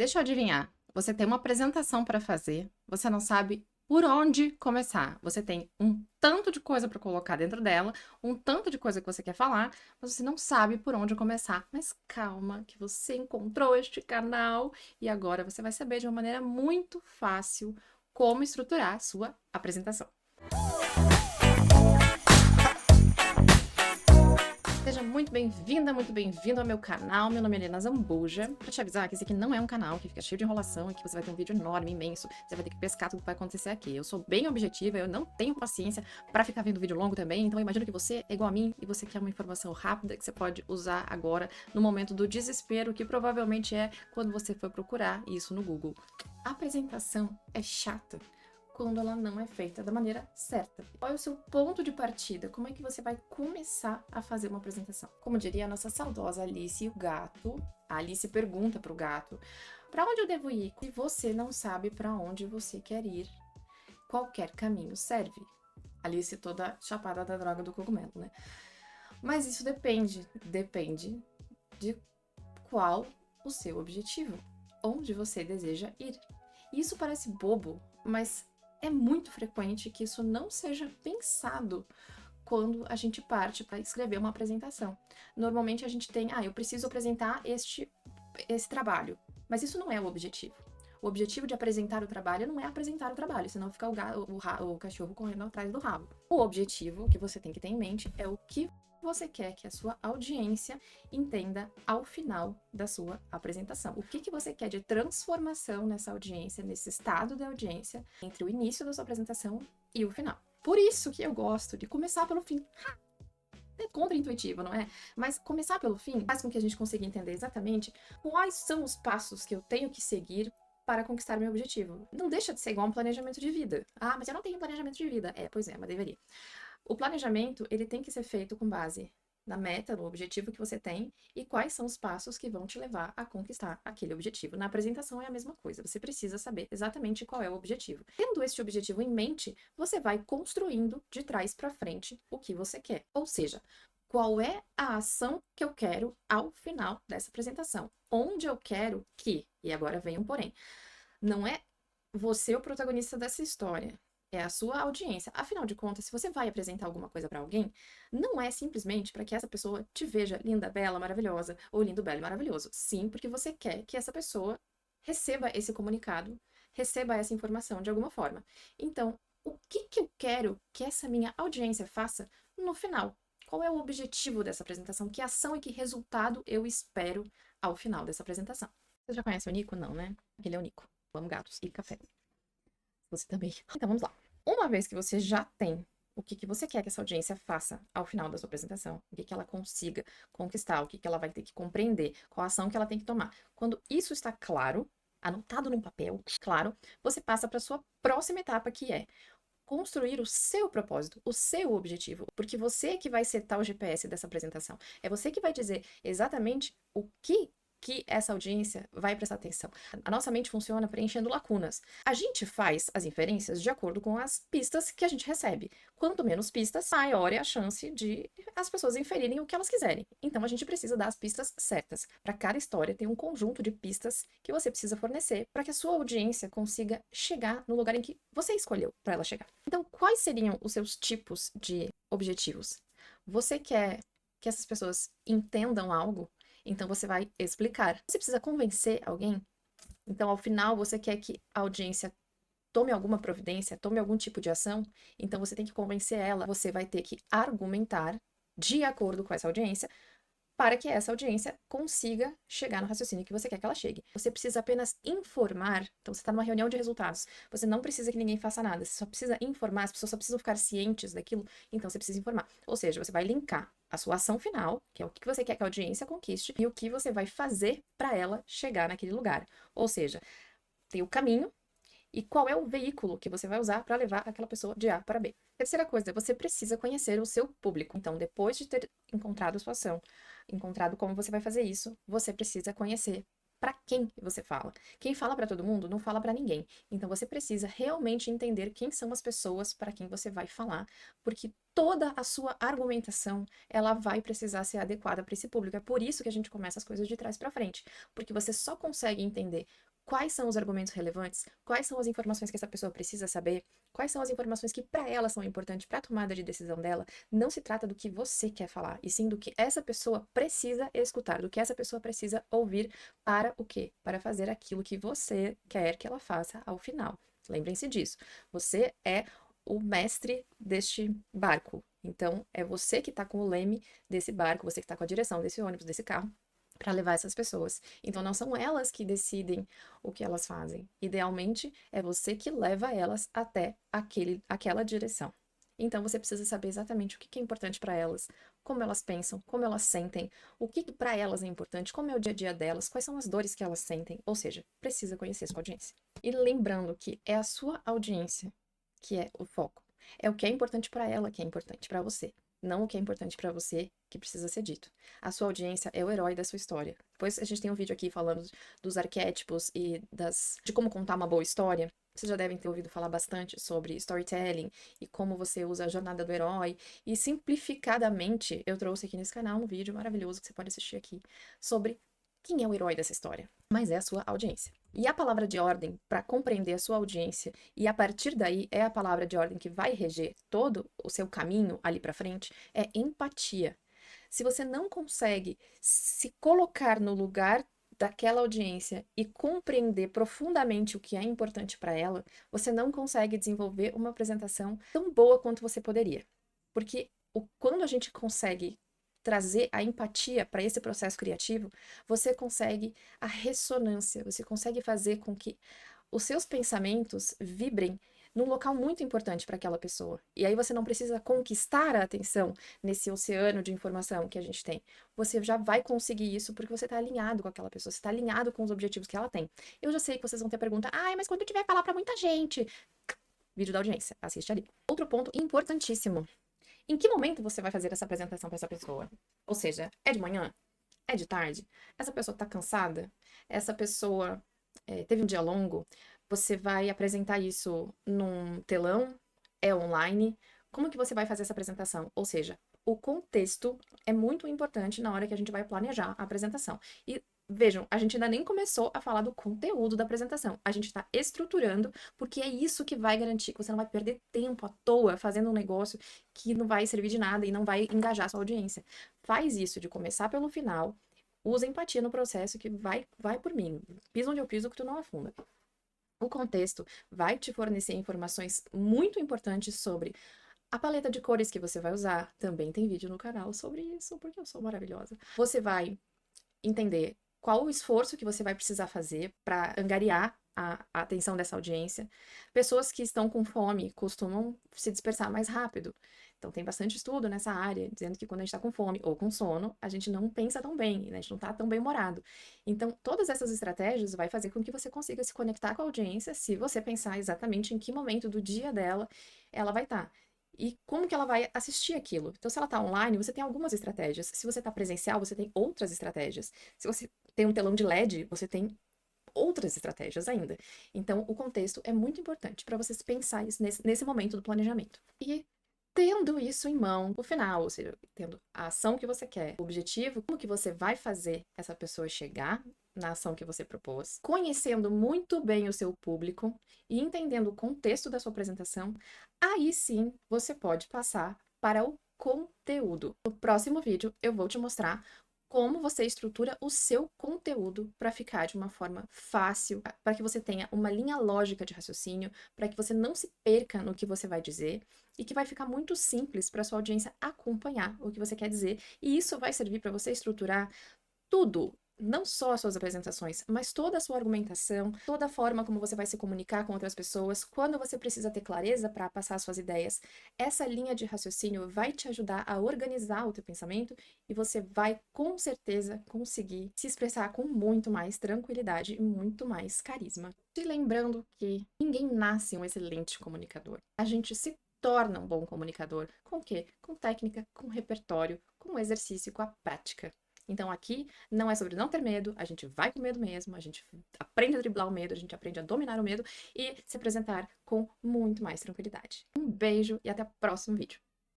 Deixa eu adivinhar. Você tem uma apresentação para fazer, você não sabe por onde começar. Você tem um tanto de coisa para colocar dentro dela, um tanto de coisa que você quer falar, mas você não sabe por onde começar. Mas calma, que você encontrou este canal e agora você vai saber de uma maneira muito fácil como estruturar a sua apresentação. Seja muito bem-vinda, muito bem-vindo ao meu canal. Meu nome é Helena Zambuja. Pra te avisar que esse aqui não é um canal que fica cheio de enrolação e que você vai ter um vídeo enorme, imenso. Você vai ter que pescar tudo que vai acontecer aqui. Eu sou bem objetiva, eu não tenho paciência pra ficar vendo vídeo longo também. Então eu imagino que você é igual a mim e você quer uma informação rápida que você pode usar agora no momento do desespero, que provavelmente é quando você for procurar isso no Google. A apresentação é chata quando ela não é feita da maneira certa. Qual é o seu ponto de partida? Como é que você vai começar a fazer uma apresentação? Como diria a nossa saudosa Alice, o gato, a Alice pergunta para o gato: para onde eu devo ir? Se você não sabe para onde você quer ir, qualquer caminho serve. Alice toda chapada da droga do cogumelo, né? Mas isso depende de qual o seu objetivo, onde você deseja ir. Isso parece bobo, mas é muito frequente que isso não seja pensado quando a gente parte para escrever uma apresentação. Normalmente a gente tem, eu preciso apresentar esse trabalho, mas isso não é o objetivo. O objetivo de apresentar o trabalho não é apresentar o trabalho, senão fica o cachorro correndo atrás do rabo. O objetivo que você tem que ter em mente é o que você quer que a sua audiência entenda ao final da sua apresentação. O que você quer de transformação nessa audiência, nesse estado de audiência, entre o início da sua apresentação e o final. Por isso que eu gosto de começar pelo fim. É contra-intuitivo, não é? Mas começar pelo fim faz com que a gente consiga entender exatamente quais são os passos que eu tenho que seguir para conquistar meu objetivo. Não deixa de ser igual um planejamento de vida. Ah, mas eu não tenho planejamento de vida. Pois é, mas deveria. O planejamento, ele tem que ser feito com base na meta, no objetivo que você tem e quais são os passos que vão te levar a conquistar aquele objetivo. Na apresentação é a mesma coisa, você precisa saber exatamente qual é o objetivo. Tendo esse objetivo em mente, você vai construindo de trás para frente o que você quer. Ou seja, qual é a ação que eu quero ao final dessa apresentação? Onde eu quero que, e agora vem um porém, não é você o protagonista dessa história. É a sua audiência. Afinal de contas, se você vai apresentar alguma coisa para alguém, não é simplesmente para que essa pessoa te veja linda, bela, maravilhosa, ou lindo, belo e maravilhoso. Sim, porque você quer que essa pessoa receba esse comunicado, receba essa informação de alguma forma. Então, o que eu quero que essa minha audiência faça no final? Qual é o objetivo dessa apresentação? Que ação e que resultado eu espero ao final dessa apresentação? Você já conhece o Nico? Não, né? Ele é o Nico. Eu amo gatos e café. Você também. Então vamos lá. Uma vez que você já tem o que você quer que essa audiência faça ao final da sua apresentação, o que ela consiga conquistar, o que ela vai ter que compreender, qual a ação que ela tem que tomar. Quando isso está claro, anotado num papel, claro, você passa para a sua próxima etapa, que é construir o seu propósito, o seu objetivo, porque você é que vai setar o GPS dessa apresentação. É você que vai dizer exatamente o que essa audiência vai prestar atenção. A nossa mente funciona preenchendo lacunas. A gente faz as inferências de acordo com as pistas que a gente recebe. Quanto menos pistas, maior é a chance de as pessoas inferirem o que elas quiserem. Então a gente precisa dar as pistas certas. Para cada história tem um conjunto de pistas que você precisa fornecer para que a sua audiência consiga chegar no lugar em que você escolheu para ela chegar. Então, quais seriam os seus tipos de objetivos? Você quer que essas pessoas entendam algo? Então você vai explicar. Você precisa convencer alguém? Então, ao final, você quer que a audiência tome alguma providência, tome algum tipo de ação? Então você tem que convencer ela. Você vai ter que argumentar de acordo com essa audiência para que essa audiência consiga chegar no raciocínio que você quer que ela chegue. Você precisa apenas informar. Então, você está numa reunião de resultados. Você não precisa que ninguém faça nada. Você só precisa informar. As pessoas só precisam ficar cientes daquilo. Então, você precisa informar. Ou seja, você vai linkar a sua ação final, que é o que você quer que a audiência conquiste, e o que você vai fazer para ela chegar naquele lugar. Ou seja, tem o caminho e qual é o veículo que você vai usar para levar aquela pessoa de A para B. Terceira coisa, você precisa conhecer o seu público. Então, depois de ter encontrado a sua ação, encontrado como você vai fazer isso, você precisa conhecer para quem você fala. Quem fala para todo mundo não fala para ninguém. Então você precisa realmente entender quem são as pessoas para quem você vai falar, porque toda a sua argumentação, ela vai precisar ser adequada para esse público. É por isso que a gente começa as coisas de trás para frente, porque você só consegue entender quais são os argumentos relevantes, quais são as informações que essa pessoa precisa saber, quais são as informações que para ela são importantes para a tomada de decisão dela. Não se trata do que você quer falar, e sim do que essa pessoa precisa escutar, do que essa pessoa precisa ouvir para o quê? Para fazer aquilo que você quer que ela faça ao final. Lembrem-se disso. Você é o mestre deste barco. Então, é você que está com o leme desse barco, você que está com a direção desse ônibus, desse carro, para levar essas pessoas. Então, não são elas que decidem o que elas fazem. Idealmente, é você que leva elas até aquela direção. Então, você precisa saber exatamente o que é importante para elas, como elas pensam, como elas sentem, o que para elas é importante, como é o dia a dia delas, quais são as dores que elas sentem. Ou seja, precisa conhecer a sua audiência. E lembrando que é a sua audiência que é o foco. É o que é importante para ela que é importante para você. Não o que é importante para você que precisa ser dito. A sua audiência é o herói da sua história. Depois a gente tem um vídeo aqui falando dos arquétipos e de como contar uma boa história. Vocês já devem ter ouvido falar bastante sobre storytelling e como você usa a jornada do herói. E simplificadamente, eu trouxe aqui nesse canal um vídeo maravilhoso que você pode assistir aqui sobre quem é o herói dessa história. Mas é a sua audiência. E a palavra de ordem para compreender a sua audiência, e a partir daí é a palavra de ordem que vai reger todo o seu caminho ali para frente, é empatia. Se você não consegue se colocar no lugar daquela audiência e compreender profundamente o que é importante para ela, você não consegue desenvolver uma apresentação tão boa quanto você poderia. Porque quando a gente consegue trazer a empatia para esse processo criativo, você consegue a ressonância, você consegue fazer com que os seus pensamentos vibrem num local muito importante para aquela pessoa. E aí você não precisa conquistar a atenção nesse oceano de informação que a gente tem. Você já vai conseguir isso porque você está alinhado com aquela pessoa, você está alinhado com os objetivos que ela tem. Eu já sei que vocês vão ter pergunta, mas quando eu tiver falar para muita gente? Vídeo da audiência, assiste ali. Outro ponto importantíssimo. Em que momento você vai fazer essa apresentação para essa pessoa? Ou seja, é de manhã? É de tarde? Essa pessoa está cansada? Essa pessoa teve um dia longo? Você vai apresentar isso num telão? É online? Como que você vai fazer essa apresentação? Ou seja, o contexto é muito importante na hora que a gente vai planejar a apresentação. E vejam, a gente ainda nem começou a falar do conteúdo da apresentação. A gente está estruturando, porque é isso que vai garantir que você não vai perder tempo à toa fazendo um negócio que não vai servir de nada e não vai engajar a sua audiência. Faz isso de começar pelo final, usa empatia no processo que vai por mim. Pisa onde eu piso que tu não afunda. O contexto vai te fornecer informações muito importantes sobre a paleta de cores que você vai usar. Também tem vídeo no canal sobre isso, porque eu sou maravilhosa. Você vai entender qual o esforço que você vai precisar fazer para angariar a atenção dessa audiência. Pessoas que estão com fome costumam se dispersar mais rápido. Então, tem bastante estudo nessa área, dizendo que quando a gente está com fome ou com sono, a gente não pensa tão bem, né? A gente não está tão bem-humorado. Então, todas essas estratégias vai fazer com que você consiga se conectar com a audiência se você pensar exatamente em que momento do dia dela ela vai estar. E como que ela vai assistir aquilo. Então, se ela está online, você tem algumas estratégias. Se você está presencial, você tem outras estratégias. Se você tem um telão de LED, você tem outras estratégias ainda. Então, o contexto é muito importante para vocês pensar isso nesse momento do planejamento. E tendo isso em mão, no final, ou seja, tendo a ação que você quer, o objetivo, como que você vai fazer essa pessoa chegar na ação que você propôs, conhecendo muito bem o seu público e entendendo o contexto da sua apresentação, aí sim você pode passar para o conteúdo. No próximo vídeo eu vou te mostrar como você estrutura o seu conteúdo para ficar de uma forma fácil, para que você tenha uma linha lógica de raciocínio, para que você não se perca no que você vai dizer e que vai ficar muito simples para sua audiência acompanhar o que você quer dizer. E isso vai servir para você estruturar tudo, não só as suas apresentações, mas toda a sua argumentação, toda a forma como você vai se comunicar com outras pessoas, quando você precisa ter clareza para passar as suas ideias. Essa linha de raciocínio vai te ajudar a organizar o teu pensamento e você vai, com certeza, conseguir se expressar com muito mais tranquilidade e muito mais carisma. E lembrando que ninguém nasce um excelente comunicador. A gente se torna um bom comunicador. Com o quê? Com técnica, com repertório, com exercício, com a prática. Então aqui não é sobre não ter medo, a gente vai com medo mesmo, a gente aprende a driblar o medo, a gente aprende a dominar o medo e se apresentar com muito mais tranquilidade. Um beijo e até o próximo vídeo.